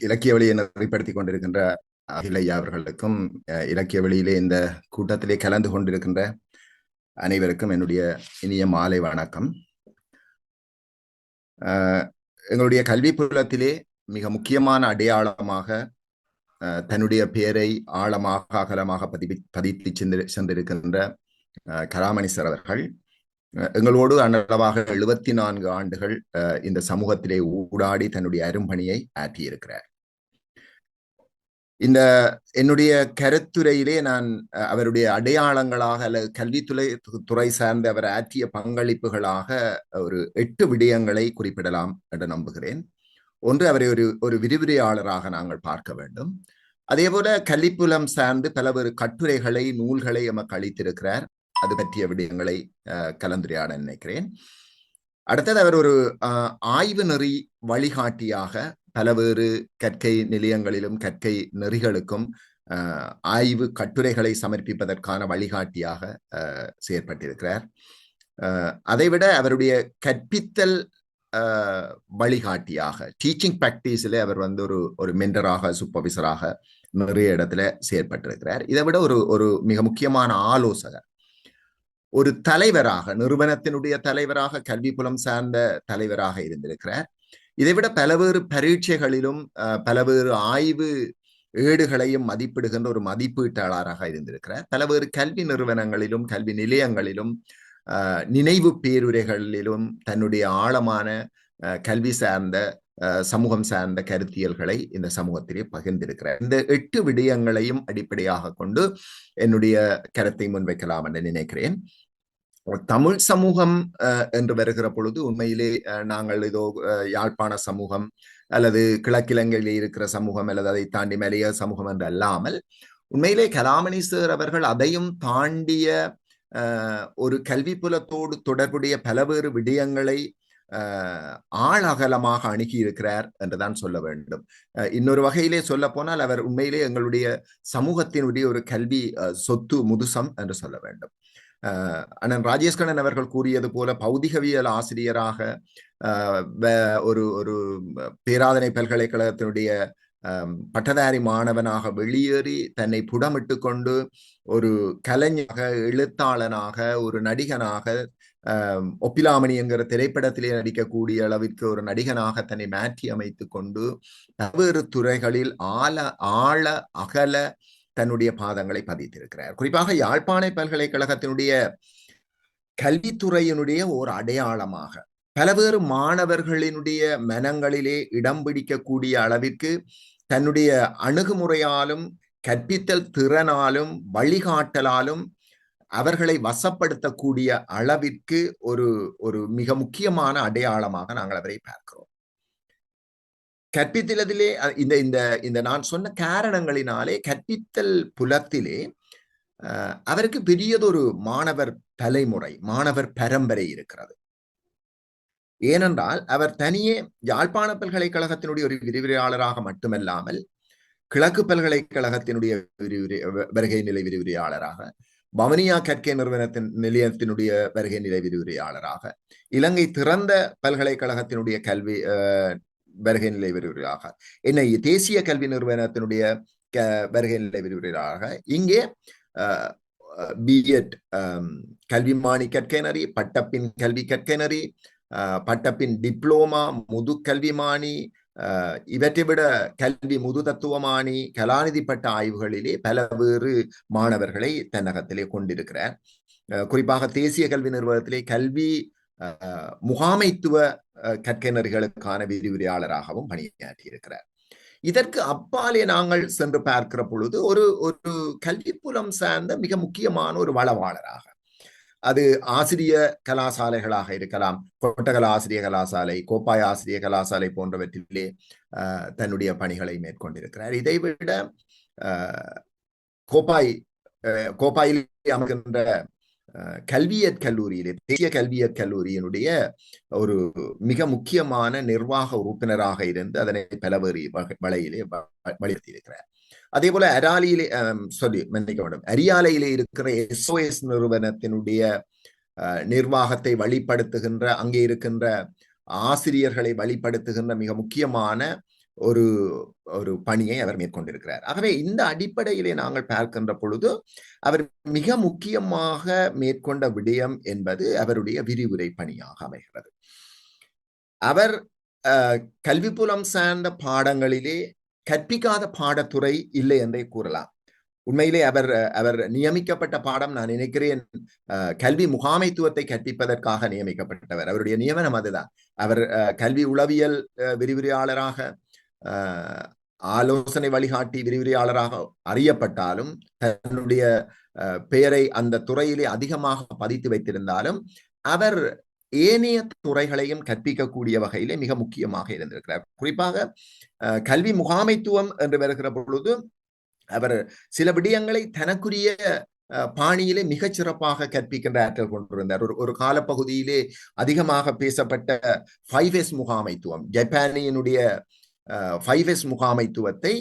இலக்கிய வழியை நெறிப்படுத்திக் கொண்டிருக்கின்ற அகிலையா அவர்களுக்கும் இலக்கிய வழியிலே இந்த கூட்டத்திலே கலந்து கொண்டிருக்கின்ற அனைவருக்கும் என்னுடைய இனிய மாலை வணக்கம். எங்களுடைய கல்வி புலத்திலே மிக முக்கியமான அடையாளமாக தன்னுடைய பெயரை ஆழமாக அகலமாக பதித்து சென்றிருக்கின்ற கலாமணி சார் அவர்கள் எங்களோடு அன்னளவாக 74 ஆண்டுகள் இந்த சமூகத்திலே ஊடாடி தன்னுடைய அரும்பணியை ஆற்றியிருக்கிறார். இந்த என்னுடைய கருத்துரையிலே நான் அவருடைய அடையாளங்களாக அல்லது கல்வித்துறை சார்ந்த அவர் ஆற்றிய பங்களிப்புகளாக ஒரு 8 விடயங்களை குறிப்பிடலாம் என்று நம்புகிறேன். ஒன்று, அவரை ஒரு விரிவுரையாளராக நாங்கள் பார்க்க வேண்டும். அதே போல கல்விப்புலம் சார்ந்து பலவேறு கட்டுரைகளை நூல்களை எமக்கு அளித்திருக்கிறார். அது பற்றிய விடயங்களை கலந்துரையாட நினைக்கிறேன். அடுத்தது, அவர் ஒரு ஆய்வு நெறி வழிகாட்டியாக பலவேறு கற்கை நிலையங்களிலும் கற்கை நெறிகளுக்கும் ஆய்வு கட்டுரைகளை சமர்ப்பிப்பதற்கான வழிகாட்டியாக செயற்பட்டிருக்கிறார். அதைவிட அவருடைய கற்பித்தல் வழிகாட்டியாக டீச்சிங் பிராக்டிஸில் அவர் ஒரு மென்டராக சூப்பர்வைசராக நிறைய இடத்துல செயற்பட்டிருக்கிறார். இதை விட ஒரு மிக முக்கியமான ஆலோசகர், ஒரு தலைவராக, நிறுவனத்தினுடைய தலைவராக, கல்வி புலம் சார்ந்த தலைவராக இருந்திருக்கிறார். இதைவிட பலவேறு பரீட்சைகளிலும் பலவேறு ஆய்வு ஏடுகளையும் மதிப்பிடுகின்ற ஒரு மதிப்பீட்டாளராக இருந்திருக்கிறார். பலவேறு கல்வி நிறுவனங்களிலும் கல்வி நிலையங்களிலும் நினைவு பேருரைகளிலும் தன்னுடைய ஆழமான கல்வி சார்ந்த சமூகம் சார்ந்த கருத்தியல்களை இந்த சமூகத்திலே பகிர்ந்திருக்கிறார். இந்த 8 விடயங்களையும் அடிப்படையாக கொண்டு என்னுடைய கருத்தை முன்வைக்கலாம் என்று நினைக்கிறேன். தமிழ் சமூகம் என்று வருகிற பொழுது உண்மையிலே நாங்கள் ஏதோ யாழ்ப்பாண சமூகம் அல்லது கிழக்கிழங்கையிலே இருக்கிற சமூகம் அல்லது அதை தாண்டி மலைய சமூகம் என்று அல்லாமல், உண்மையிலே கலாமணி சார் அவர்கள் அதையும் தாண்டிய ஒரு கல்வி புலத்தோடு தொடர்புடைய பலவேறு விடயங்களை ஆழகலமாக அணுகி இருக்கிறார் என்றுதான் சொல்ல வேண்டும். இன்னொரு வகையிலே சொல்ல போனால் அவர் உண்மையிலே எங்களுடைய சமூகத்தினுடைய ஒரு கல்வி சொத்து முதுசம் என்று சொல்ல வேண்டும். அண்ணன் ராஜேஷ்கண்ணன் அவர்கள் கூறியது போல பௌதிகவியல் ஆசிரியராக ஒரு பேராதனை பல்கலைக்கழகத்தினுடைய பட்டதாரி மாணவனாக வெளியேறி தன்னை புடமிட்டு கொண்டு ஒரு கலைஞராக, எழுத்தாளனாக, ஒரு நடிகனாக, ஒப்பிலாமணி என்கிற திரைப்படத்திலே நடிக்கக்கூடிய அளவிற்கு ஒரு நடிகனாக தன்னை மாற்றி அமைத்து கொண்டு பல்வேறு துறைகளில் ஆழ அகல தன்னுடைய பாதங்களை பதித்திருக்கிறார். குறிப்பாக யாழ்ப்பாண பல்கலைக்கழகத்தினுடைய கல்வித்துறையினுடைய ஒரு அடையாளமாக பலவேறு மாணவர்களினுடைய மனங்களிலே இடம் பிடிக்கக்கூடிய அளவிற்கு தன்னுடைய அணுகுமுறையாலும் கற்பித்தல் திறனாலும் வழிகாட்டலாலும் அவர்களை வசப்படுத்தக்கூடிய அளவிற்கு ஒரு மிக முக்கியமான அடையாளமாக நாங்கள் அவரை பார்க்கிறோம். கற்பித்தலிலே இந்த நான் சொன்ன காரணங்களினாலே கற்பித்தல் புலத்திலே அவருக்கு பெரியதொரு மாணவர் தலைமுறை, மாணவர் பரம்பரை இருக்கிறது. ஏனென்றால் அவர் தனியே யாழ்ப்பாண பல்கலைக்கழகத்தினுடைய ஒரு விரிவுரையாளராக மட்டுமல்லாமல் கிழக்கு பல்கலைக்கழகத்தினுடைய வருகை நிலை விரிவுரையாளராக, வவுனியா கற்கை நிலையத்தினுடைய வருகை நிலை விரிவுரையாளராக, இலங்கை திறந்த பல்கலைக்கழகத்தினுடைய கல்வி வருகை நிலை விரிவுரையாக, தேசிய கல்வி நிறுவனத்தினுடைய வருகை நிலை விரிவுரையாக, இங்கே பிஎட் கல்விமானி கற்கை நெறி, பட்டப்பின் கல்வி கற்கை நெறி, பட்டப்பின் டிப்ளோமா முது கல்விமானி, இவற்றை விட கல்வி முது தத்துவமானி, கலாநிதி பட்ட ஆய்வுகளிலே பலவேறு மாணவர்களை தன்னகத்திலே கொண்டிருக்கிறார். குறிப்பாக தேசிய கல்வி நிறுவனத்திலே கல்வி முகாமைத்துவ கற்கை நெறிகளுக்கான விரிவுரையாளராகவும் பணியாற்றி இருக்கிறார். இதற்கு அப்பாலே நாங்கள் சென்று பார்க்கிற பொழுது ஒரு கல்வி புலம் சார்ந்த மிக முக்கியமான ஒரு வளவாளராக, அது ஆசிரிய கலாசாலைகளாக இருக்கலாம், கொட்டகல ஆசிரிய கலாசாலை, கோப்பாய் ஆசிரிய கலாசாலை போன்றவற்றிலே தன்னுடைய பணிகளை மேற்கொண்டிருக்கிறார். இதைவிட கோப்பாயில் அமைகின்ற கல்வியற் கல்லூரியிலே, தேசிய கல்வியற் கல்லூரியினுடைய ஒரு மிக முக்கியமான நிர்வாக உறுப்பினராக இருந்து அதனை பலவேறு வழியிலே வழிநடத்தியிருக்கிறார். அதே போல அரியாலையிலே இருக்கிற SOS நிறுவனத்தினுடைய நிர்வாகத்தை வழிப்படுத்துகின்ற, அங்கே இருக்கின்ற ஆசிரியர்களை வழிப்படுத்துகின்ற மிக முக்கியமான ஒரு ஒரு பணியை அவர் மேற்கொண்டிருக்கிறார். ஆகவே இந்த அடிப்படையிலே நாங்கள் பார்க்கின்ற பொழுது அவர் மிக முக்கியமாக மேற்கொண்ட விடயம் என்பது அவருடைய விரிவுரை பணியாக அமைகிறது. அவர் கல்வி புலம் சார்ந்த பாடங்களிலே கற்பிக்காத பாடத்துறை இல்லை என்றே கூறலாம். உண்மையிலே அவர் அவர் நியமிக்கப்பட்ட பாடம் நான் நினைக்கிறேன் கல்வி முகாமைத்துவத்தை கற்பிப்பதற்காக நியமிக்கப்பட்டவர். அவருடைய நியமனம் அதுதான். அவர் கல்வி உளவியல் விரிவுரையாளராக ஆலோசனை வழிகாட்டி விரிவுரையாளராக அறியப்பட்டாலும் தன்னுடைய பெயரை அந்த துறையிலே அதிகமாக பதித்து வைத்திருந்தாலும் அவர் ஏனைய துறைகளையும் கற்பிக்கக்கூடிய வகையிலே மிக முக்கியமாக இருந்திருக்கிறார். குறிப்பாக கல்வி முகாமைத்துவம் என்று வருகிற பொழுது அவர் சில விடயங்களை தனக்குரிய பாணியிலே மிகச் சிறப்பாக கற்பிக்கின்ற ஆற்றல் கொண்டிருந்தார். ஒரு காலப்பகுதியிலே அதிகமாக பேசப்பட்ட 5S முகாமைத்துவம், ஜப்பானியனுடைய 5S முகாமைத்துவத்தை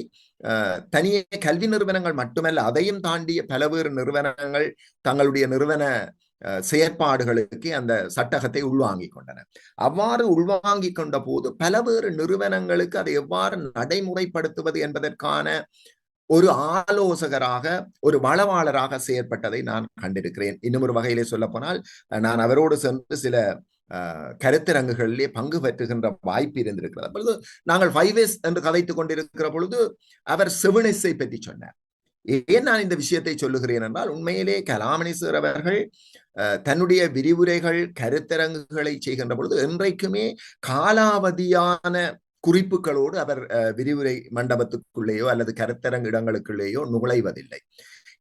தனியே கல்வி நிறுவனங்கள் மட்டுமல்ல, அதையும் தாண்டிய பலவேறு நிறுவனங்கள் தங்களுடைய நிறுவன செயற்பாடுகளுக்கு அந்த சட்டகத்தை உள்வாங்கிக் கொண்டன. அவ்வாறு உள்வாங்கிக் கொண்ட போது பலவேறு நிறுவனங்களுக்கு அதை எவ்வாறு நடைமுறைப்படுத்துவது என்பதற்கான ஒரு ஆலோசகராக, ஒரு வளவாளராக செயற்பட்டதை நான் கண்டிருக்கிறேன். இன்னும் ஒரு வகையிலே சொல்ல போனால் நான் அவரோடு சென்று சில கருத்தரங்குகளிலே பங்கு பெற்றுகின்ற வாய்ப்பு இருந்திருக்கிறது. அப்பொழுது நாங்கள் 5S என்று கதைத்துக் கொண்டிருக்கிற பொழுது அவர் 7S பற்றி சொன்னார். ஏன் நான் இந்த விஷயத்தை சொல்லுகிறேன் என்றால், உண்மையிலே கலாமணி சார் அவர்கள் தன்னுடைய விரிவுரைகள் கருத்தரங்குகளை செய்கின்ற பொழுது என்றைக்குமே காலாவதியான குறிப்புகளோடு அவர் விரிவுரை மண்டபத்துக்குள்ளேயோ அல்லது கருத்தரங்கு இடங்களுக்குள்ளேயோ நுழைவதில்லை.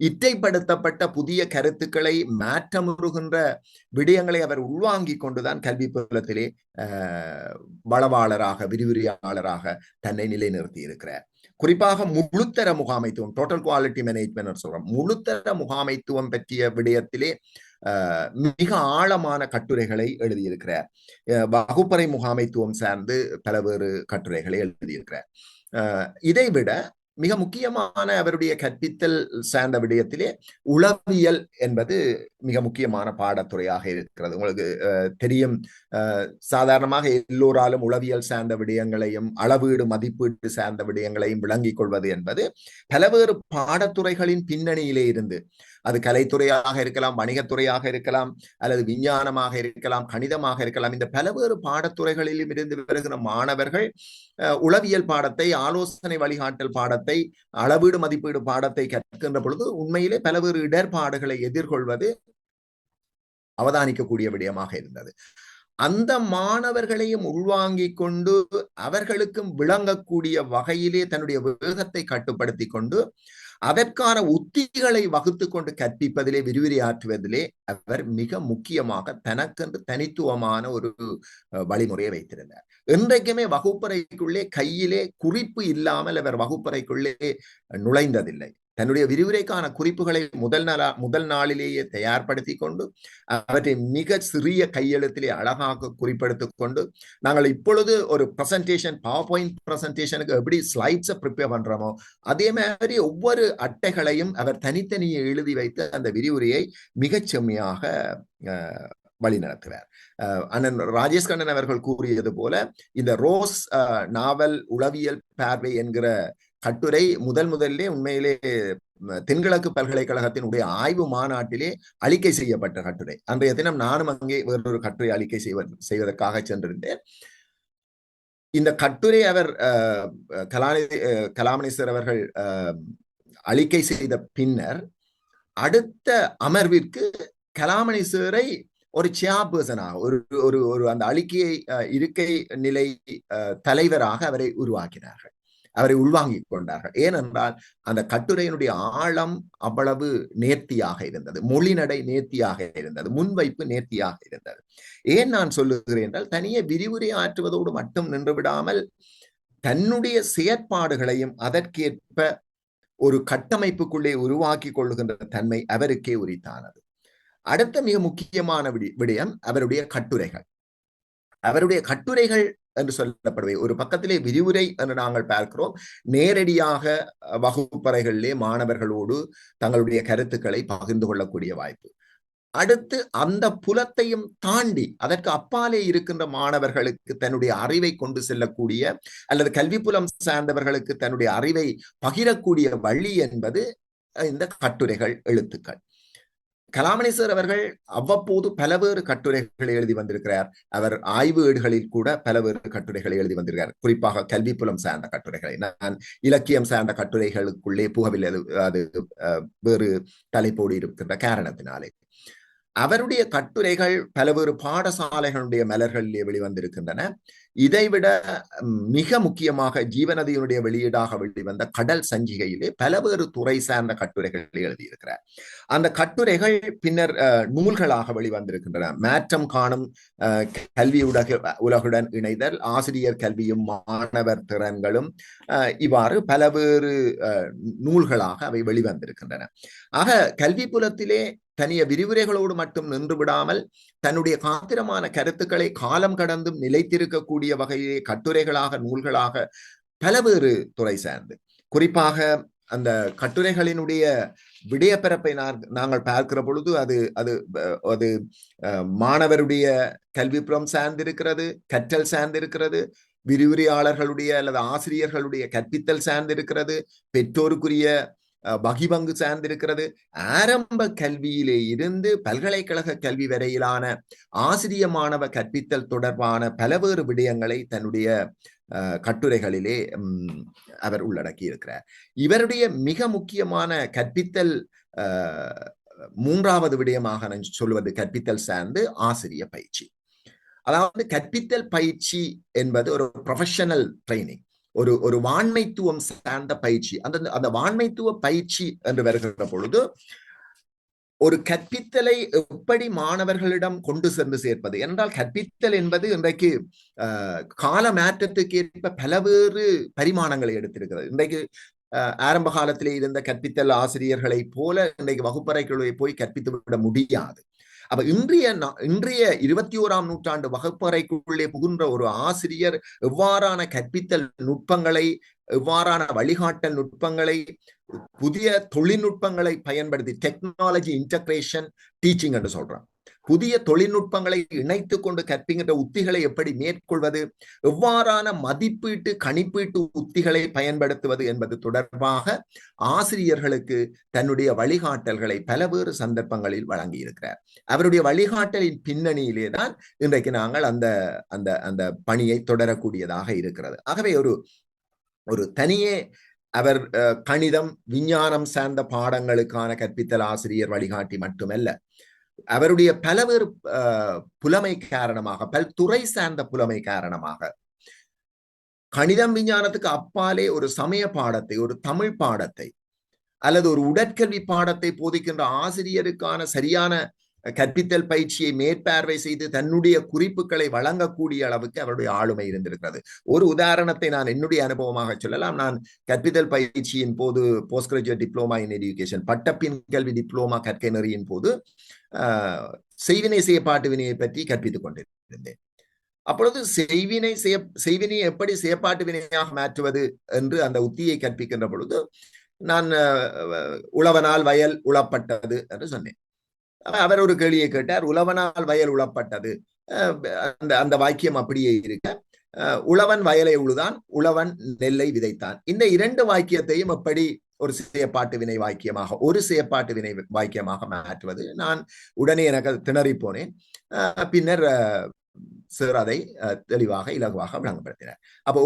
இற்றைப்படுத்தப்பட்ட புதிய கருத்துக்களை மாற்றமுறுகின்ற விடயங்களை அவர் உள்வாங்கிக் கொண்டுதான் கல்வி புலத்திலே வளவாளராக, விரிவுரையாளராக தன்னை நிலைநிறுத்தி இருக்கிறார். குறிப்பாக முழுத்தர முகாமைத்துவம், டோட்டல் குவாலிட்டி மேனேஜ்மெண்ட் சொல்றோம், முழுத்தர முகாமைத்துவம் பற்றிய விடயத்திலே மிக ஆழமான கட்டுரைகளை எழுதியிருக்கிறார். வகுப்பறை முகாமைத்துவம் சார்ந்து பலவேறு கட்டுரைகளை எழுதியிருக்கிறார். இதைவிட மிக முக்கியமான அவருடைய கற்பித்தல் சார்ந்த விடயத்திலே உளவியல் என்பது மிக முக்கியமான பாடத்துறையாக இருக்கிறது. உங்களுக்கு தெரியும், சாதாரணமாக எல்லோராலும் உளவியல் சார்ந்த விடயங்களையும் அளவீடு மதிப்பீடு சார்ந்த விடயங்களையும் விளங்கிக் கொள்வது என்பது பலவேறு பாடத்துறைகளின் பின்னணியிலே இருந்து, அது கலைத்துறையாக இருக்கலாம், வணிகத்துறையாக இருக்கலாம், அல்லது விஞ்ஞானமாக இருக்கலாம், கணிதமாக இருக்கலாம், இந்த பலவேறு பாடத்துறைகளிலும் இருந்து வருகிற மாணவர்கள் உளவியல் பாடத்தை, ஆலோசனை வழிகாட்டல் பாடத்தை, அளவீடு மதிப்பீடு பாடத்தை கற்கின்ற பொழுது உண்மையிலே பலவேறு இடர்பாடுகளை எதிர்கொள்வது அவதானிக்கக்கூடிய விடயமாக இருந்தது. அந்த மாணவர்களையும் உள்வாங்கிக் கொண்டு அவர்களுக்கும் விளங்கக்கூடிய வகையிலே தன்னுடைய வேகத்தை கட்டுப்படுத்தி கொண்டு அதற்கான உத்திகளை வகுத்து கொண்டு கற்பிப்பதிலே, விரிவுரையாற்றுவதிலே அவர் மிக முக்கியமாக தனக்கென்று தனித்துவமான ஒரு வழிமுறையை வைத்திருந்தார். இன்றைக்குமே வகுப்பறைக்குள்ளே கையிலே குறிப்பு இல்லாமல் அவர் வகுப்பறைக்குள்ளே நுழைந்ததில்லை. தன்னுடைய விரிவுரைக்கான குறிப்புகளை முதல் நாளிலேயே தயார்படுத்தி கொண்டு அவற்றை மிக சிறிய கையெழுத்திலே அழகாக குறிப்பெடுத்துக் கொண்டு, நாங்கள் இப்பொழுது ஒரு பிரசன்டேஷன், பவர் பாயிண்ட் பிரசன்டேஷனுக்கு எப்படி ஸ்லைட்ஸை ப்ரிப்பேர் பண்றோமோ அதே மாதிரி ஒவ்வொரு அட்டைகளையும் அவர் தனித்தனியே எழுதி வைத்து அந்த விரிவுரையை மிகச் செம்மையாக வழி நடத்துவார். அண்ணன் ராஜேஷ் கண்ணன் அவர்கள் கூறியது போல இந்த ரோஸ் நாவல் உளவியல் பார்வை என்கிற கட்டுரை முதல்லே உண்மையிலே தென்கிழக்கு பல்கலைக்கழகத்தினுடைய ஆய்வு மாநாட்டிலே அறிக்கை செய்யப்பட்ட கட்டுரை. அன்றைய தினம் நானும் அங்கே வேறொரு கட்டுரை அறிக்கை செய்வதற்காக சென்றிருந்தேன். இந்த கட்டுரை அவர் கலாமணி சார் அவர்கள் அறிக்கை செய்த பின்னர் அடுத்த அமர்விற்கு கலாமணி சாரை ஒரு சேர்பர்சனாக, ஒரு அந்த அறிக்கையை இருக்கை நிலை தலைவராக அவரை உருவாக்கினார்கள், அவரை உள்வாங்கிக் கொண்டார்கள். ஏனென்றால் அந்த கட்டுரையினுடைய ஆழம் அவ்வளவு நேர்த்தியாக இருந்தது, மொழிநடை நேர்த்தியாக இருந்தது, முன்வைப்பு நேர்த்தியாக இருந்தது. ஏன் நான் சொல்லுகிறேன் என்றால், தனியே விரிவுரை ஆற்றுவதோடு மட்டும் நின்று விடாமல் தன்னுடைய செயற்பாடுகளையும் அதற்கேற்ப ஒரு கட்டமைப்புக்குள்ளே உருவாக்கி கொள்ளுகின்ற தன்மை அவருக்கே உரித்தானது. அடுத்த மிக முக்கியமான விடயம் அவருடைய கட்டுரைகள். அவருடைய கட்டுரைகள் என்று சொல்லப்படுவை ஒரு பக்கத்திலே விரிவுரை என்று நாங்கள் பார்க்கிறோம், நேரடியாக வகுப்பறைகளிலே மாணவர்களோடு தங்களுடைய கருத்துக்களை பகிர்ந்து கொள்ளக்கூடிய வாய்ப்பு. அடுத்து அந்த புலத்தையும் தாண்டி அதற்கு அப்பாலே இருக்கின்ற மாணவர்களுக்கு தன்னுடைய அறிவை கொண்டு செல்லக்கூடிய அல்லது கல்வி புலம் சார்ந்தவர்களுக்கு தன்னுடைய அறிவை பகிரக்கூடிய வழி என்பது இந்த கட்டுரைகள், எழுத்துக்கள். கலாமணி சார் அவர்கள் அவ்வப்போது பலவேறு கட்டுரைகளை எழுதி வந்திருக்கிறார். அவர் ஆய்வு ஏடுகளில் கூட பலவேறு கட்டுரைகளை எழுதி வந்திருக்கிறார். குறிப்பாக கல்வி புலம் சார்ந்த கட்டுரைகளை. நான் இலக்கியம் சார்ந்த கட்டுரைகளுக்குள்ளே புகவில்லை, அது வேறு தலைப்போடு இருக்கின்ற காரணத்தினாலே. அவருடைய கட்டுரைகள் பலவேறு பாடசாலைகளுடைய மலர்களிலே வெளிவந்திருக்கின்றன. இதைவிட மிக முக்கியமாக ஜீவநதியினுடைய வெளியீடாக வெளிவந்த கடல் சஞ்சிகையிலே பலவேறு துறை சார்ந்த கட்டுரைகளை எழுதியிருக்கிறார். அந்த கட்டுரைகள் பின்னர் நூல்களாக வெளிவந்திருக்கின்றன. மாற்றம் காணும் கல்வி உலகுடன் இணைதல், ஆசிரியர் கல்வியும் மாணவர் திறன்களும், இவ்வாறு பலவேறு நூல்களாக அவை வெளிவந்திருக்கின்றன. ஆக கல்வி புலத்திலே தனிய விரிவுரைகளோடு மட்டும் நின்று விடாமல் தன்னுடைய காத்திரமான கருத்துக்களை காலம் கடந்தும் நிலைத்திருக்கக்கூடிய வகையிலே கட்டுரைகளாக, நூல்களாக பலவேறு துறை சார்ந்து, குறிப்பாக அந்த கட்டுரைகளினுடைய விடயப்பரப்பை நாங்கள் பார்க்கிற பொழுது அது அது அது மாணவருடைய கல்விப்புறம் சார்ந்திருக்கிறது, கற்றல் சார்ந்திருக்கிறது, விரிவுரையாளர்களுடைய அல்லது ஆசிரியர்களுடைய கற்பித்தல் சார்ந்திருக்கிறது, பெற்றோருக்குரிய வகிபங்கு சார்ந்திருக்கிறது. ஆரம்ப கல்வியிலே இருந்து பல்கலைக்கழக கல்வி வரையிலான ஆசிரிய மாணவ கற்பித்தல் தொடர்பான பலவேறு விடயங்களை தன்னுடைய கட்டுரைகளிலே அவர் உள்ளடக்கி இருக்கிறார். இவருடைய மிக முக்கியமான கற்பித்தல் மூன்றாவது விடயமாக நான் சொல்வது கற்பித்தல் சார்ந்து ஆசிரிய பயிற்சி. அதாவது கற்பித்தல் பயிற்சி என்பது ஒரு ப்ரொஃபஷனல் ட்ரைனிங், ஒரு வாண்மைத்துவம் சார்ந்த பயிற்சி. அந்த வாண்மைத்துவ பயிற்சி என்று வருகிற பொழுது ஒரு கற்பித்தலை எப்படி மாணவர்களிடம் கொண்டு சென்று சேர்ப்பது என்றால், கற்பித்தல் என்பது இன்றைக்கு கால மாற்றத்துக்கு ஏற்ப பலவேறு பரிமாணங்களை எடுத்திருக்கிறது. இன்றைக்கு ஆரம்ப காலத்திலே இருந்த கற்பித்தல் ஆசிரியர்களை போல இன்றைக்கு வகுப்பறைகளை போய் கற்பித்து விட முடியாது. அப்ப இன்றைய 21ஆம் நூற்றாண்டு வகுப்பறைக்குள்ளே புகுன்ற ஒரு ஆசிரியர் எவ்வாறான கற்பித்தல் நுட்பங்களை, எவ்வாறான வழிகாட்டல் நுட்பங்களை, புதிய தொழில்நுட்பங்களை பயன்படுத்தி, டெக்னாலஜி இன்டகிரேஷன் டீச்சிங் என்று சொல்றான், புதிய தொழில்நுட்பங்களை இணைத்துக் கொண்டு கற்பிக்கின்ற உத்திகளை எப்படி மேற்கொள்வது, எவ்வாறான மதிப்பீட்டு கணிப்பீட்டு உத்திகளை பயன்படுத்துவது என்பது தொடர்பாக ஆசிரியர்களுக்கு தன்னுடைய வழிகாட்டல்களை பலவேறு சந்தர்ப்பங்களில் வழங்கி இருக்கிறார். அவருடைய வழிகாட்டலின் பின்னணியிலே தான் இன்றைக்கு நாங்கள் அந்த அந்த அந்த பணியை தொடரக்கூடியதாக இருக்கிறது. ஆகவே ஒரு தனியே அவர் கணிதம், விஞ்ஞானம் சார்ந்த பாடங்களுக்கான கற்பித்தல் ஆசிரியர் வழிகாட்டி மட்டுமல்ல, அவருடைய பலவேறு புலமை காரணமாக, பல்துறை சார்ந்த புலமை காரணமாக கணிதம் விஞ்ஞானத்துக்கு அப்பாலே ஒரு சமய பாடத்தை, ஒரு தமிழ் பாடத்தை அல்லது ஒரு உடற்கல்வி பாடத்தை போதிக்கின்ற ஆசிரியருக்கான சரியான கற்பித்தல் பயிற்சியை மேற்பார்வை செய்து தன்னுடைய குறிப்புகளை வழங்கக்கூடிய அளவுக்கு அவருடைய ஆளுமை இருந்திருக்கிறது. ஒரு உதாரணத்தை நான் என்னுடைய அனுபவமாக சொல்லலாம். நான் கற்பித்தல் பயிற்சியின் போது, post graduate diploma in education, பட்டப்பின் கல்வி டிப்ளோமா கற்கை நெறியின் போது செய்வினை செயற்பாட்டு வினையை பற்றி கற்பித்துக் கொண்டிருந்தேன். அப்பொழுது செய்வினையை எப்படி செயற்பாட்டு வினையாக மாற்றுவது என்று அந்த உத்தியை கற்பிக்கின்ற பொழுது நான் உழவனால் வயல் உழப்பட்டது என்று சொன்னேன். அவர் ஒரு கேள்வியை கேட்டார். உழவனால் வயல் உழப்பட்டது, அந்த வாக்கியம் அப்படியே இருக்க, உழவன் வயலை உழுதான், உழவன் நெல்லை விதைத்தான், இந்த இரண்டு வாக்கியத்தையும் எப்படி ஒரு செயற்பாட்டு வினை வாக்கியமாக, ஒரு செயற்பாட்டு வினை வாக்கியமாக மாற்றுவது? நான் உடனே எனக்கு திணறி போனேன். பின்னர் சார் அதை தெளிவாக இலகுவாக விளங்கப்படுத்தினார். அப்ப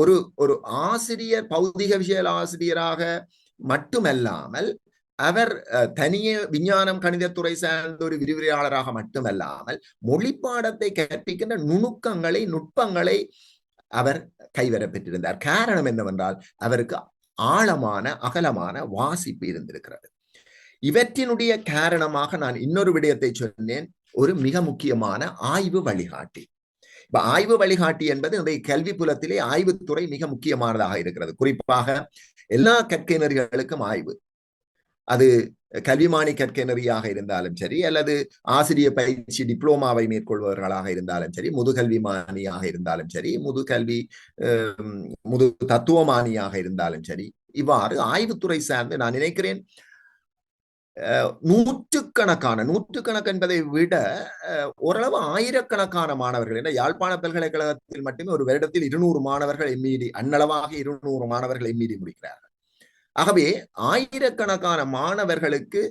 ஒரு ஆசிரியர், பௌதிக விஷய ஆசிரியராக மட்டுமல்லாமல் அவர் தனியே விஞ்ஞானம் கணிதத்துறை சார்ந்த ஒரு விரிவுரையாளராக மட்டுமல்லாமல் மொழி பாடத்தை கற்பிக்கின்ற நுட்பங்களை அவர் கைவர பெற்றிருந்தார். காரணம் என்னவென்றால் அவருக்கு ஆழமான அகலமான வாசிப்பு இருந்திருக்கிறது. இவற்றினுடைய காரணமாக நான் இன்னொரு விடயத்தை சொன்னேன், ஒரு மிக முக்கியமான ஆய்வு வழிகாட்டி. இப்ப ஆய்வு வழிகாட்டி என்பது இன்றைய கல்வி புலத்திலே ஆய்வுத்துறை மிக முக்கியமானதாக இருக்கிறது. குறிப்பாக எல்லா கற்கை நெறிகளுக்கும் ஆய்வு, அது கல்விமானி கற்கை நெறியாக இருந்தாலும் சரி, அல்லது ஆசிரியர் பயிற்சி டிப்ளோமாவை மேற்கொள்பவர்களாக இருந்தாலும் சரி, முதுகல்விமானியாக இருந்தாலும் சரி, முது தத்துவமானியாக இருந்தாலும் சரி, இவ்வாறு ஆய்வுத்துறை சார்ந்து நான் நினைக்கிறேன் நூற்றுக்கணக்கான என்பதை விட ஓரளவு ஆயிரக்கணக்கான மாணவர்கள் என யாழ்ப்பாண பல்கலைக்கழகத்தில் மட்டுமே ஒரு வருடத்தில் 200 மாணவர்கள் எம்இடி அன்னளவாக 200 மாணவர்கள் எம்இடி முடிக்கிறார்கள். ஆகவே ஆயிரக்கணக்கான மாணவர்களுக்கு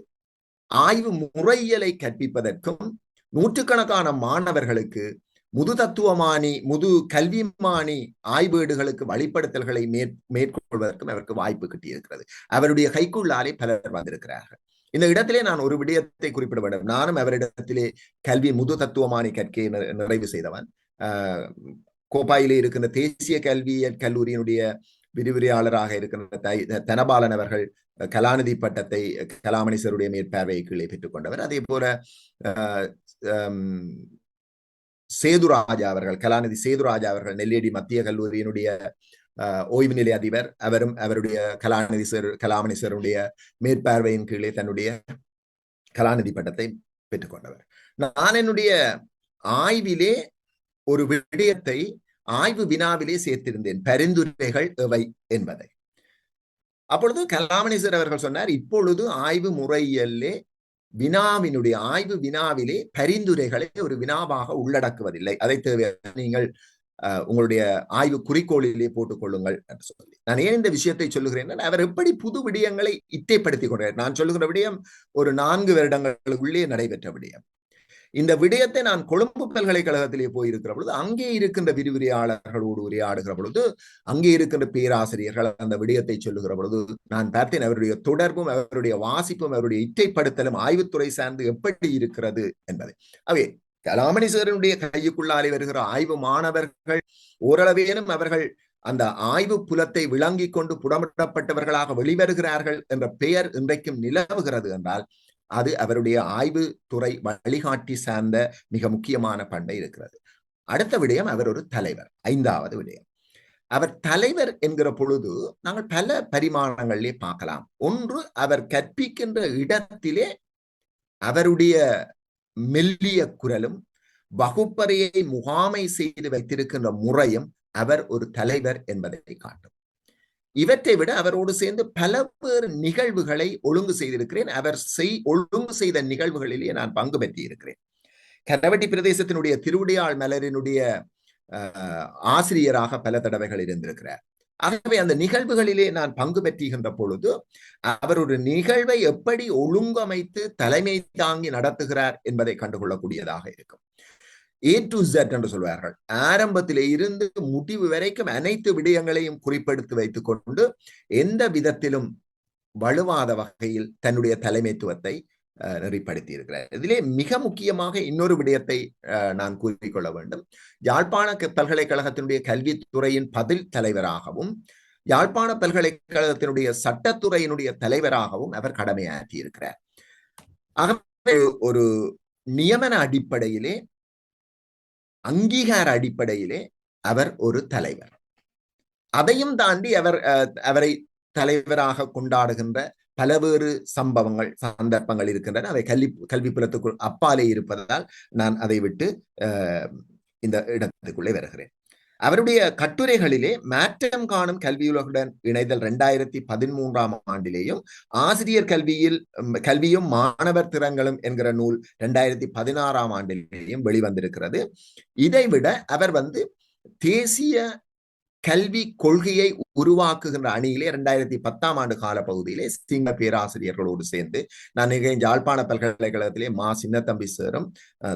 ஆய்வு முறையியலை கற்பிப்பதற்கும் நூற்றுக்கணக்கான மாணவர்களுக்கு முது தத்துவமானி முது கல்விமானி ஆய்வேடுகளுக்கு வழிப்படுத்தல்களை மேற்கொள்வதற்கும் அவருக்கு வாய்ப்பு கிட்டியிருக்கிறது. அவருடைய கைக்குள்ளாலே பலர் வந்திருக்கிறார்கள். இந்த இடத்திலே நான் ஒரு விடயத்தை குறிப்பிட வேண்டும். நானும் அவரிடத்திலே கல்வி முது தத்துவமானி கற்கை நிறைவு செய்தவன். கோப்பாயிலே இருக்கின்ற தேசிய கல்வியியல் கல்லூரியினுடைய விரிவுரையாளராக இருக்கின்ற தனபாலன் அவர்கள் கலாநிதி பட்டத்தை கலாமணிசருடைய மேற்பார்வையை கீழே பெற்றுக் கொண்டவர். அதே போல சேதுராஜா அவர்கள் கலாநிதி சேதுராஜா அவர்கள் நெல்லியடி மத்திய கல்லூரியினுடைய ஓய்வு நிலை அதிபர். அவரும் அவருடைய கலாமணிசருடைய மேற்பார்வையின் கீழே தன்னுடைய கலாநிதி பட்டத்தை பெற்றுக்கொண்டவர். நான் என்னுடைய ஆய்விலே ஒரு விடயத்தை ஆய்வு வினாவிலே சேர்த்திருந்தேன், பரிந்துரைகள் எவை என்பதை. அப்பொழுது கலாமணிசர் அவர்கள் சொன்னார், இப்பொழுது ஆய்வு முறையிலே ஆய்வு வினாவிலே பரிந்துரைகளை ஒரு வினாவாக உள்ளடக்குவதில்லை, அதை தேவை நீங்கள் உங்களுடைய ஆய்வு குறிக்கோளிலே போட்டுக் கொள்ளுங்கள் என்று சொல்லி. நான் ஏன் இந்த விஷயத்தை சொல்லுகிறேன், அவர் எப்படி புது விடயங்களை இத்தைப்படுத்திக் கொண்டார். நான் சொல்லுகிற விடயம் ஒரு 4 வருடங்களுக்குள்ளே நடைபெற்ற விடயம். இந்த விடயத்தை நான் கொழும்பு பல்கலைக்கழகத்திலே போயிருக்கிற பொழுது அங்கே இருக்கின்ற விரிவுரையாளர்களோடு உரையாடுகிற பொழுது அங்கே இருக்கின்ற பேராசிரியர்கள் அந்த விடயத்தை சொல்லுகிற பொழுது நான் பார்த்தேன் அவருடைய தொடர்பும் அவருடைய வாசிப்பும் அவருடைய இத்தைப்படுத்தலும் ஆய்வுத்துறை சார்ந்து எப்படி இருக்கிறது என்பதை. அவை கலாமணிசருடைய கையுக்குள்ளாலே வருகிற ஆய்வு மாணவர்கள் ஓரளவேனும் அவர்கள் அந்த ஆய்வு புலத்தை விளங்கி கொண்டு புடமிடப்பட்டவர்களாக வெளிவருகிறார்கள் என்ற பெயர் இன்றைக்கும் நிலவுகிறது என்றால் அது அவருடைய ஆய்வு துறை வழிகாட்டி சார்ந்த மிக முக்கியமான பண்பை இருக்கிறது. அடுத்த விடயம், அவர் ஒரு தலைவர். 5வது விடயம், அவர் தலைவர் என்கிற பொழுது நாங்கள் பல பரிமாணங்களிலே பார்க்கலாம். ஒன்று, அவர் கற்பிக்கின்ற இடத்திலே அவருடைய மெல்லிய குரலும் வகுப்பறையை முகாமை செய்து வைத்திருக்கின்ற முறையும் அவர் ஒரு தலைவர் என்பதை காட்டும். இவற்றை விட அவரோடு சேர்ந்து பல பேர் நிகழ்வுகளை ஒழுங்கு செய்திருக்கிறேன். அவர் ஒழுங்கு செய்த நிகழ்வுகளிலேயே நான் பங்கு பெற்றி இருக்கிறேன். கரவட்டி பிரதேசத்தினுடைய திருவிடையாள் மலரினுடைய ஆசிரியராக பல தடவைகள் இருந்திருக்கிறார். ஆகவே அந்த நிகழ்வுகளிலே நான் பங்கு பெற்றுகின்ற பொழுது அவர் ஒரு நிகழ்வை எப்படி ஒழுங்கமைத்து தலைமை தாங்கி நடத்துகிறார் என்பதை கண்டுகொள்ளக்கூடியதாக இருக்கும். A to Z என்று சொல்வார்கள். ஆரம்பத்திலே இருந்து முடிவு வரைக்கும் அனைத்து விடயங்களையும் குறிப்பெடுத்து வைத்துக் கொண்டு எந்த விதத்திலும் வலுவாத வகையில் தன்னுடைய தலைமைத்துவத்தை நெறிப்படுத்தி இருக்கிறார். இதிலே மிக முக்கியமாக இன்னொரு விடயத்தை நான் கூறிக்கொள்ள வேண்டும். யாழ்ப்பாண பல்கலைக்கழகத்தினுடைய கல்வித்துறையின் பதில் தலைவராகவும் யாழ்ப்பாண பல்கலைக்கழகத்தினுடைய சட்டத்துறையினுடைய தலைவராகவும் அவர் கடமையாற்றி இருக்கிறார். ஆகவே ஒரு நியமன அடிப்படையிலே அங்கீகார அடிப்படையிலே அவர் ஒரு தலைவர். அதையும் தாண்டி அவரை தலைவராக கொண்டாடுகின்ற பலவேறு சந்தர்ப்பங்கள் இருக்கின்றன. அவை கல்வி புலத்துக்குள் அப்பாலே இருப்பதால் நான் அதை விட்டு இந்த இடத்துக்குள்ளே வருகிறேன். அவருடைய கட்டுரைகளிலே மாற்றம் காணும் கல்வியுலகுடன் இணைதல் 2013ஆம் ஆண்டிலேயும் ஆசிரியர் கல்வியும் மாணவர் திறன்களும் என்கிற நூல் 2016ஆம் ஆண்டிலேயும் வெளிவந்திருக்கிறது. இதைவிட அவர் தேசிய கல்வி கொள்கையை உருவாக்குகின்ற அணியிலே 2010ஆம் ஆண்டு கால பகுதியிலே சிங்கள பேராசிரியர்களோடு சேர்ந்து நான் யாழ்ப்பாண பல்கலைக்கழகத்திலே மா சின்னத்தம்பி சேரும்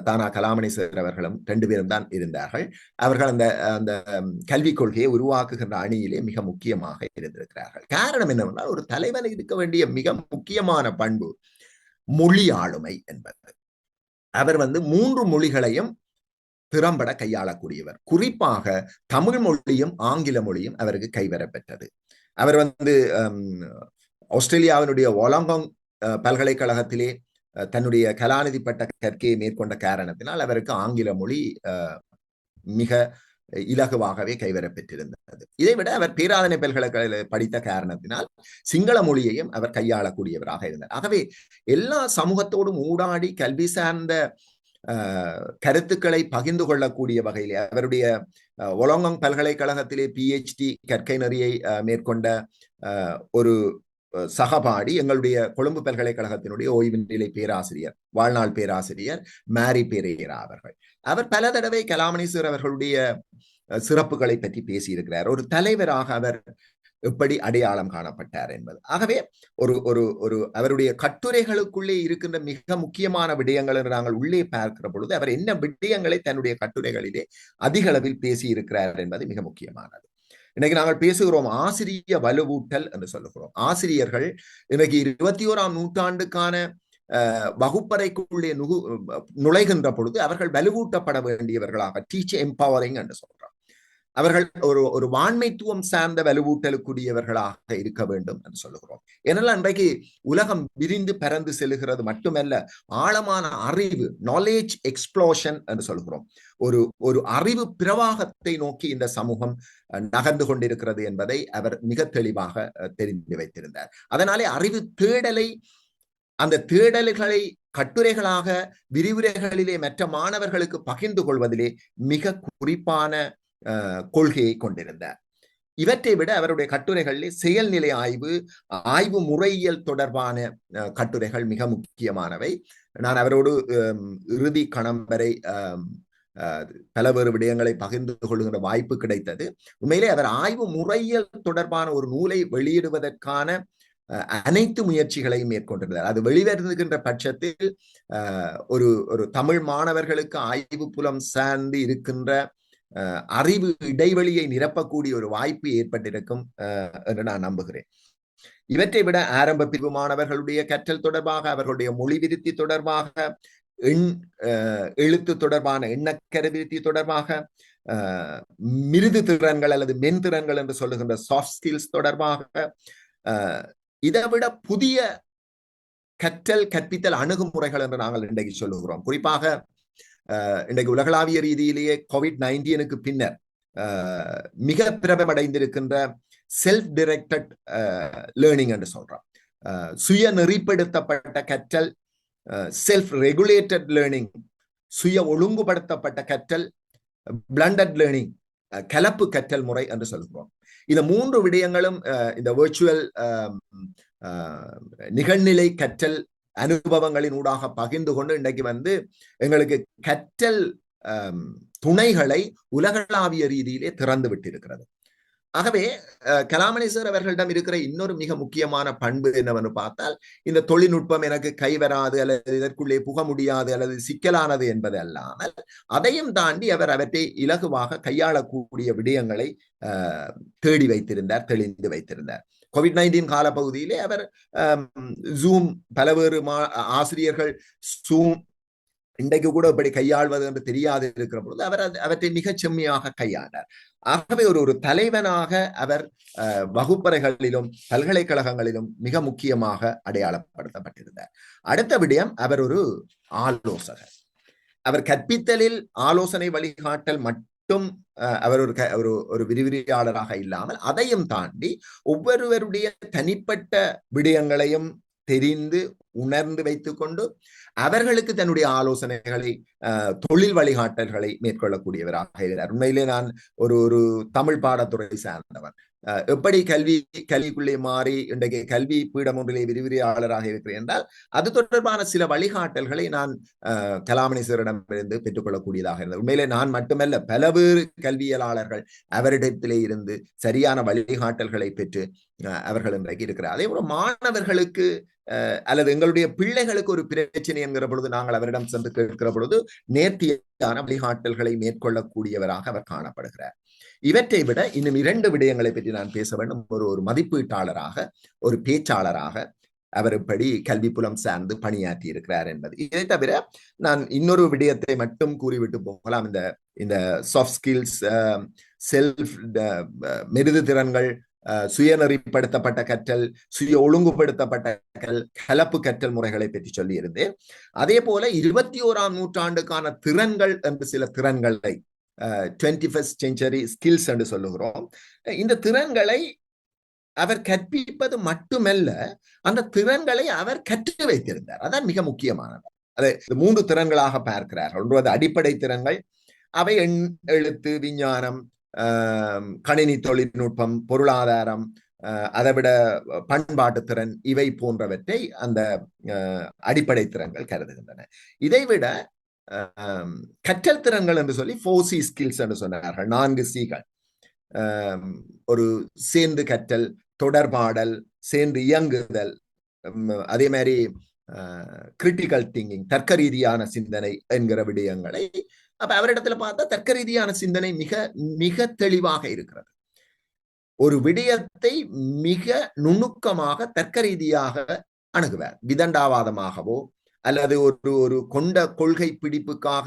தானா கலாமணி சேர் அவர்களும் 2 பேரும் தான் இருந்தார்கள். அவர்கள் அந்த கல்விக் கொள்கையை உருவாக்குகின்ற அணியிலே மிக முக்கியமாக இருந்திருக்கிறார்கள். காரணம் என்னவென்றால் ஒரு தலைவன் இருக்க வேண்டிய மிக முக்கியமான பண்பு மொழி ஆளுமை என்பது. அவர் 3 மொழிகளையும் திறம்பட கையாளக்கூடியவர். குறிப்பாக தமிழ் மொழியும் ஆங்கில மொழியும் அவருக்கு கைவரப்பெற்றது. அவர் ஆஸ்திரேலியாவினுடைய ஒலாங்காங் பல்கலைக்கழகத்திலே தன்னுடைய கலாநிதி பட்ட கற்கையை மேற்கொண்ட காரணத்தினால் அவருக்கு ஆங்கில மொழி மிக இலகுவாகவே கைவரப்பெற்றிருந்தது. இதைவிட அவர் பேராதனை பல்கலைக்கழக படித்த காரணத்தினால் சிங்கள மொழியையும் அவர் கையாளக்கூடியவராக இருந்தார். ஆகவே எல்லா சமூகத்தோடும் ஊடாடி கல்வி சார்ந்த கருத்துக்களை பகிர்ந்து கொள்ளக்கூடிய வகையிலே அவருடைய ஒலாங்காங் பல்கலைக்கழகத்திலே PhD கற்கை நெறியை மேற்கொண்ட ஒரு சகபாடி எங்களுடைய கொழும்பு பல்கலைக்கழகத்தினுடைய ஓய்வு நிலை பேராசிரியர், வாழ்நாள் பேராசிரியர் மேரி பெரேரா அவர்கள். அவர் பல தடவை கலாமணீஸ்வர் அவர்களுடைய சிறப்புகளை பற்றி பேசியிருக்கிறார். ஒரு தலைவராக அவர் எப்படி அடையாளம் காணப்பட்டார் என்பது. ஆகவே ஒரு ஒரு ஒரு அவருடைய கட்டுரைகளுக்குள்ளே இருக்கின்ற மிக முக்கியமான விடயங்கள் என்று நாங்கள் உள்ளே பார்க்கிற பொழுது அவர் என்ன விடயங்களை தன்னுடைய கட்டுரைகளிலே அதிக அளவில் பேசி இருக்கிறார் என்பது மிக முக்கியமானது. இன்னைக்கு நாங்கள் பேசுகிறோம் ஆசிரிய வலுவூட்டல் என்று சொல்லுகிறோம். ஆசிரியர்கள் இன்னைக்கு 21ஆம் நூற்றாண்டுக்கான வகுப்பறைக்குள்ளே நுழைகின்ற பொழுது அவர்கள் வலுவூட்டப்பட வேண்டியவர்களாக, டீச் எம்பவரிங் என்று சொல்றோம். அவர்கள் ஒரு வாண்மைத்துவம் சார்ந்த வலுவூட்டலுக்குரியவர்களாக இருக்க வேண்டும் என்று சொல்லுகிறோம். ஏனெல்லாம் இன்றைக்கு உலகம் விரிந்து பறந்து செல்கிறது மட்டுமல்ல, ஆழமான அறிவு, நாலேஜ் எக்ஸ்ப்ளோஷன் என்று சொல்கிறோம். ஒரு அறிவு பிரவாகத்தை நோக்கி இந்த சமூகம் நகர்ந்து கொண்டிருக்கிறது என்பதை அவர் மிக தெளிவாக தெரிந்து வைத்திருந்தார். அதனாலே அறிவு தேடலை, அந்த தேடல்களை கட்டுரைகளாக விரிவுரைகளிலே மற்ற மாணவர்களுக்கு பகிர்ந்து கொள்வதிலே மிக குறிப்பான கொள்கையை கொண்டிருந்தார். இவற்றை விட அவருடைய கட்டுரைகளிலே செயல்நிலை ஆய்வு, ஆய்வு முறையியல் தொடர்பான கட்டுரைகள் மிக முக்கியமானவை. நான் அவரோடு இறுதி கணம் வரை பலவேறு விடயங்களை பகிர்ந்து கொள்கின்ற வாய்ப்பு கிடைத்தது. உண்மையிலே அவர் ஆய்வு முறையியல் தொடர்பான ஒரு நூலை வெளியிடுவதற்கான அனைத்து முயற்சிகளையும் மேற்கொண்டிருந்தார். அது வெளிவருகின்ற பட்சத்தில் ஒரு தமிழ் மாணவர்களுக்கு ஆய்வு புலம் சார்ந்து இருக்கின்ற அறிவு இடைவெளியை நிரப்பக்கூடிய ஒரு வாய்ப்பு ஏற்பட்டிருக்கும் என்று நான் நம்புகிறேன். இவற்றை விட ஆரம்ப பிரிவு மாணவர்களுடைய கற்றல் தொடர்பாக, அவர்களுடைய மொழி விருத்தி தொடர்பாக, எழுத்து தொடர்பான எண்ணக்கரு விருத்தி தொடர்பாக, மிருது திறன்கள் அல்லது மென்திறன்கள் என்று சொல்லுகின்ற சாஃப்ட் ஸ்கில்ஸ் தொடர்பாக, இதை விட புதிய கற்றல் கற்பித்தல் அணுகுமுறைகள் என்று நாங்கள் இன்றைக்கு சொல்லுகிறோம். குறிப்பாக இன்றைக்கு உலகளாவிய ரீதியிலேயே COVID-19 பின்னர் மிக பிரபலமடைந்திருக்கின்ற செல்ஃப் டைரக்டட் லேர்னிங் என்று சொல்றோம். சுய நெறிப்படுத்தப்பட்ட கற்றல், செல்ஃப் ரெகுலேட்டட் லேர்னிங், சுய ஒழுங்குபடுத்தப்பட்ட கற்றல், பிளண்டட் லேர்னிங், கலப்பு கற்றல் முறை என்று சொல்கிறோம். இந்த மூன்று விடயங்களும் இந்த வெர்ச்சுவல் நிகழ்நிலை கற்றல் அனுபவங்களின் ஊடாக பகிர்ந்து கொண்டு இன்றைக்கு எங்களுக்கு கற்றல் துணைகளை உலகளாவிய ரீதியிலே திறந்து விட்டிருக்கிறது. ஆகவே கலாமணீஸ்வர் அவர்களிடம் இருக்கிற இன்னொரு மிக முக்கியமான பண்பு என்னவென்று பார்த்தால், இந்த தொழில்நுட்பம் எனக்கு கைவராது அல்லது இதற்குள்ளே புக முடியாது அல்லது சிக்கலானது என்பது அல்லாமல் அதையும் தாண்டி அவர் அவற்றை இலகுவாக கையாளக்கூடிய விடயங்களை தேடி வைத்திருந்தார், தெளிந்து வைத்திருந்தார். COVID-19 காலப்பகுதியிலே அவர் ஜூம், பலவேறு ஆசிரியர்கள் ஜூம் இன்றைக்கு கூட இப்படி கையாள்வது என்று தெரியாது இருக்கிற பொழுது அவர் அவற்றை மிகச் செம்மையாக கையாண்டார். ஆகவே ஒரு தலைவனாக அவர் வகுப்பறைகளிலும் பல்கலைக்கழகங்களிலும் மிக முக்கியமாக அடையாளப்படுத்தப்பட்டிருந்தார். அடுத்த விடயம், அவர் ஒரு ஆலோசகர். அவர் கற்பித்தலில் ஆலோசனை வழிகாட்டல் மட்டும் அவர் ஒரு விரிவுரையாளராக இல்லாமல் அதையும் தாண்டி ஒவ்வொருவருடைய தனிப்பட்ட விடயங்களையும் தெரிந்து உணர்ந்து வைத்துக் கொண்டு அவர்களுக்கு தன்னுடைய ஆலோசனைகளை, தொழில் வழிகாட்டல்களை மேற்கொள்ளக்கூடியவராக இருக்கிறார். உண்மையிலே நான் ஒரு தமிழ் பாடத்துறை சார்ந்தவர். எப்படி கல்விக்குள்ளே மாறி இன்றைக்கு கல்வி பீடம் ஒன்றிலே விரிவுரையாளராக இருக்கிறேன் என்றால் அது தொடர்பான சில வழிகாட்டல்களை நான் கலாமணீஸ்வரிடமிருந்து பெற்றுக்கொள்ளக்கூடியதாக இருந்தது. உண்மையிலே நான் மட்டுமல்ல, பலவேறு கல்வியலாளர்கள் அவரிடத்திலே இருந்து சரியான வழிகாட்டல்களை பெற்று அவர்கள் இன்றைக்கு இருக்கிறார். அதே போல மாணவர்களுக்கு அல்லது எங்களுடைய பிள்ளைகளுக்கு ஒரு பிரச்சனை என்கிற பொழுது நாங்கள் அவரிடம் சென்று கேட்கிற பொழுது நேர்த்தியான வழிகாட்டல்களை மேற்கொள்ளக்கூடியவராக அவர் காணப்படுகிறார். இவற்றை விட இன்னும் 2 விடயங்களை பற்றி நான் பேச வேண்டும். ஒரு மதிப்பீட்டாளராக, ஒரு பேச்சாளராக அவர் இப்படி கல்வி புலம் சார்ந்து பணியாற்றி இருக்கிறார் என்பது. இதை தவிர நான் இன்னொரு விடயத்தை மட்டும் கூறிவிட்டு போகலாம். இந்த சாஃப்ட் ஸ்கில்ஸ், செல்ஃப் மெருது திறன்கள், சுயநெறிப்படுத்தப்பட்ட கற்றல், சுய ஒழுங்குபடுத்தப்பட்ட கலப்பு கற்றல் முறைகளை பற்றி சொல்லி இருந்தேன். அதே போல 21ஆம் நூற்றாண்டுக்கான திறன்கள் என்று சில திறன்களை 21st century ஸ்கில்ஸ் என்று சொல்லுகிறோம். இந்த திறன்களை அவர் கற்பிப்பது மட்டுமல்ல, அந்த திறன்களை அவர் கற்று வைத்திருந்தார். அதான் மிக முக்கியமானது. அதை 3 திறன்களாக பார்க்கிறார்கள். ஒன்று அடிப்படை திறன்கள், அவை எழுத்து, விஞ்ஞானம், கணினி தொழில்நுட்பம், பொருளாதாரம், அதைவிட பண்பாட்டு திறன் இவை போன்றவற்றை அந்த அடிப்படை திறன்கள் கருதுகின்றன. இதைவிட கற்றல் திறன்கள் என்று சொல்லி 4C ஸ்கில்ஸ் என்று சொன்னார்கள், 4 Cகள். ஒரு சேர்ந்து கற்றல், தொடர்பாடல், சேர்ந்து இயங்குதல், அதே மாதிரி கிரிட்டிக்கல் திங்கிங், தர்க்க ரீதியான சிந்தனை என்கிற விடயங்களை அப்ப அவரிடத்துல பார்த்தா தர்க்க ரீதியான சிந்தனை மிக மிக தெளிவாக இருக்கிறது. ஒரு விடயத்தை மிக நுணுக்கமாக தர்க்க ரீதியாக அணுகுவார். விதண்டாவாதமாகவோ அல்லது ஒரு கொண்ட கொள்கை பிடிப்புக்காக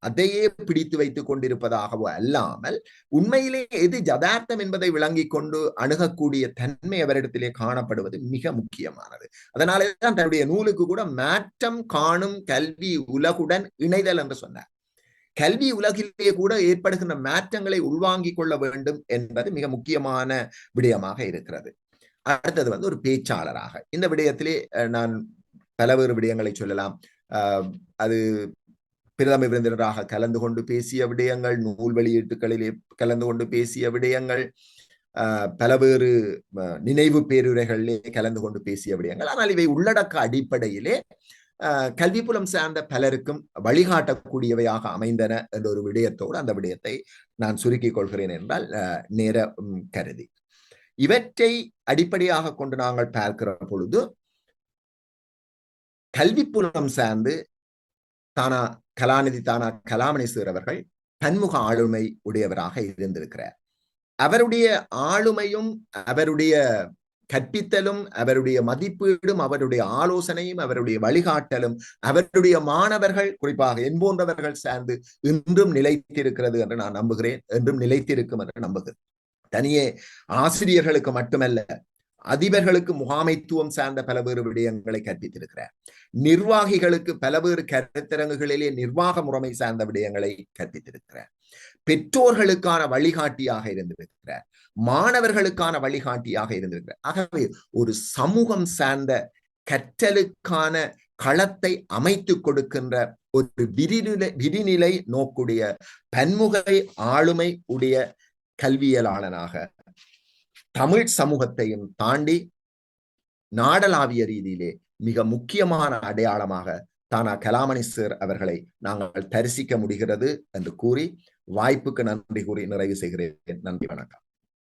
அதையே பிடித்து வைத்துக் கொண்டிருப்பதாகவோ அல்லாமல் உண்மையிலே எது யதார்த்தம் என்பதை விளங்கிக் கொண்டு அணுகக்கூடிய தன்மை அவரிடத்திலே காணப்படுவது மிக முக்கியமானது. அதனாலேதான் தன்னுடைய நூலுக்கு கூட மாற்றம் காணும் கல்வி உலகுடன் இணைதல் என்று சொன்னார். கல்வி உலகிலே கூட ஏற்படுகின்ற மாற்றங்களை உள்வாங்கிக் கொள்ள வேண்டும் என்பது மிக முக்கியமான விடயமாக இருக்கிறது. அடுத்தது ஒரு பேச்சாளராக இந்த விடயத்திலே நான் பலவேறு விடயங்களை சொல்லலாம். அது பிரதம விருந்தினராக கலந்து கொண்டு பேசிய விடயங்கள், நூல் வெளியீட்டுகளிலே கலந்து கொண்டு பேசிய விடயங்கள், பலவேறு நினைவு பேருரைகளிலே கலந்து கொண்டு பேசிய விடயங்கள். ஆனால் இவை உள்ளடக்க அடிப்படையிலே கல்வி புலம் சார்ந்த பலருக்கும் வழிகாட்டக்கூடியவையாக அமைந்தன என்ற ஒரு விடயத்தோடு அந்த விடயத்தை நான் சுருக்கிக் கொள்கிறேன் என்றால் நேர கருதி. இவற்றை அடிப்படையாக கொண்டு நாங்கள் பார்க்கிற பொழுது கல்வி புலம் சார்ந்து தானா கலாநிதி தானா கலாமணி சார் அவர்கள் பன்முக ஆளுமை உடையவராக இருந்திருக்கிறார். அவருடைய ஆளுமையும் அவருடைய கற்பித்தலும் அவருடைய மதிப்பீடும் அவருடைய ஆலோசனையும் அவருடைய வழிகாட்டலும் அவருடைய மாணவர்கள் குறிப்பாக என் போன்றவர்கள் சார்ந்து இன்றும் நிலைத்திருக்கிறது என்று நான் நம்புகிறேன், என்றும் நிலைத்திருக்கும் என்று நம்புகிறேன். தனியே ஆசிரியர்களுக்கு மட்டுமல்ல, அதிபர்களுக்கு முகாமைத்துவம் சார்ந்த பலவேறு விடயங்களை கற்பித்திருக்கிறார். நிர்வாகிகளுக்கு பலவேறு கருத்தரங்குகளிலே நிர்வாக முறைமை சார்ந்த விடயங்களை கற்பித்திருக்கிறார். பெற்றோர்களுக்கான வழிகாட்டியாக இருந்திருக்கிறார். மாணவர்களுக்கான வழிகாட்டியாக இருந்திருக்கிறார். ஆகவே ஒரு சமூகம் சார்ந்த கற்றலுக்கான களத்தை அமைத்துக் கொடுக்கின்ற ஒரு விரிநிலை நோக்குடைய பன்முகை ஆளுமை உடைய கல்வியலாளனாக தமிழ் சமூகத்தையும் தாண்டி நாடளாவிய ரீதியிலே மிக முக்கியமான அடையாளமாக தானா கலாமணி சார் அவர்களை நாங்கள் தரிசிக்க முடிகிறது என்று கூறி வாய்ப்புக்கு நன்றி கூறி நிறைவு செய்கிறேன். நன்றி, வணக்கம்.